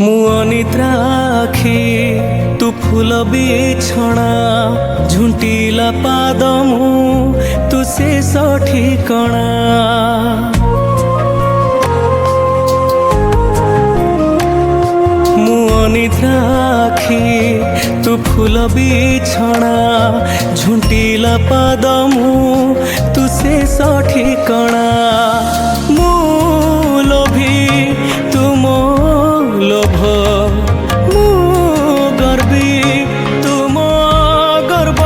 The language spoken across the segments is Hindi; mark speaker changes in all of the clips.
Speaker 1: मु अनिद्रा आखि तू फूल बिछଣା झुंटिला पाद मु तू शेष ठिकଣା मु अनिद्रा आखि तू फूल बिछଣା झुंटिला पाद मु तू शेष ठिकଣା मु लोभी तुम लोभ मु गर्वी तुम गर्व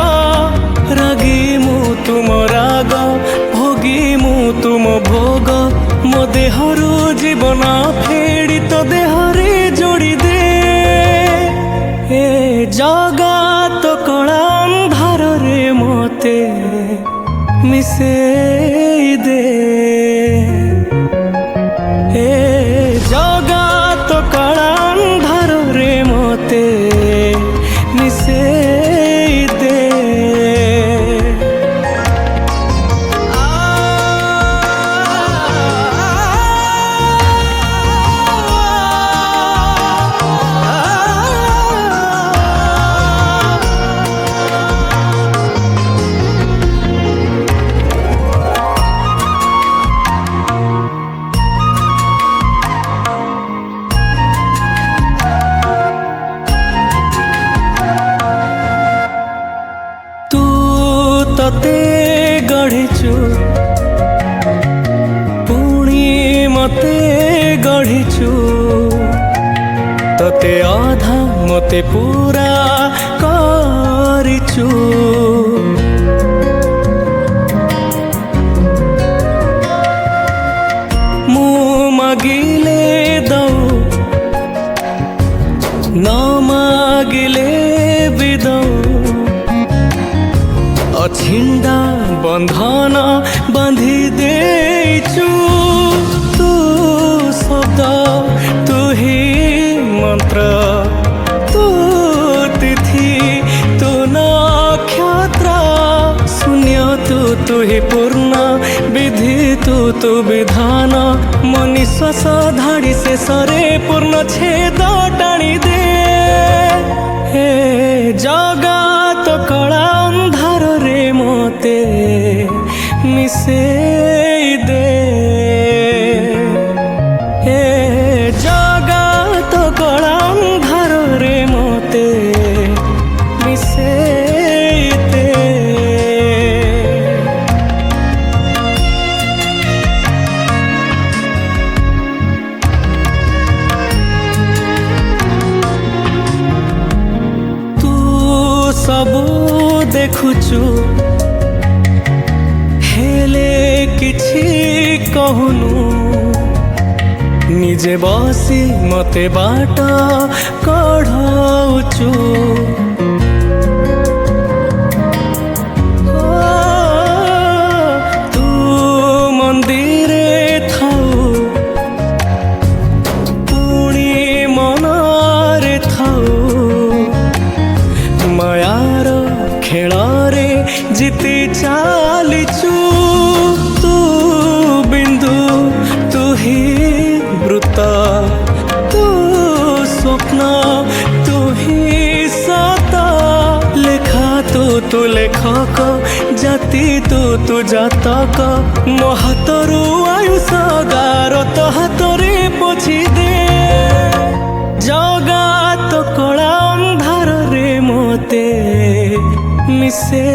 Speaker 1: रागी मु तुम राग भोगी मु तुम भोग मो देहरु जीवन फेड़ी तो देहरे जोड़ी दे ए जगत कला अंधार रे मते मिसे दे ए जगत कला अंधार रे मते मिसे दे तते गढ़िचु पुणी मते गढ़िचु तते आधा मते पूरा करिचु मु मागिले दऊ न मागिले भी दऊ छिंडा बंधन बांधी देचु तू शब्द तू ही मंत्र तू तिथि तू नक्षत्र शून्य तू ही पूर्ण विधि तू विधान मो निश्वास धाड़ी से सरे पूर्ण छेद टाणी दे हे जगत कला अंधार रे मते मिसे दे हे जगत कला अंधार रे मते मिसे दे सबू देखुचु हेले किछि कहूनु निजे बसी मते बाट कढ़ाउचु तू मंदिरे थाउ पुणी मनरे थाउ मायार खेल रे जीति चालिचु तू बिंदु तू ही वृत्त तू स्वप्न तू ही सत लेखा तू लेखक जाति तू जातक मो हाथरू आयुष गार तो हाथरे पोछि दे जगत कला अंधार रे मते मिसे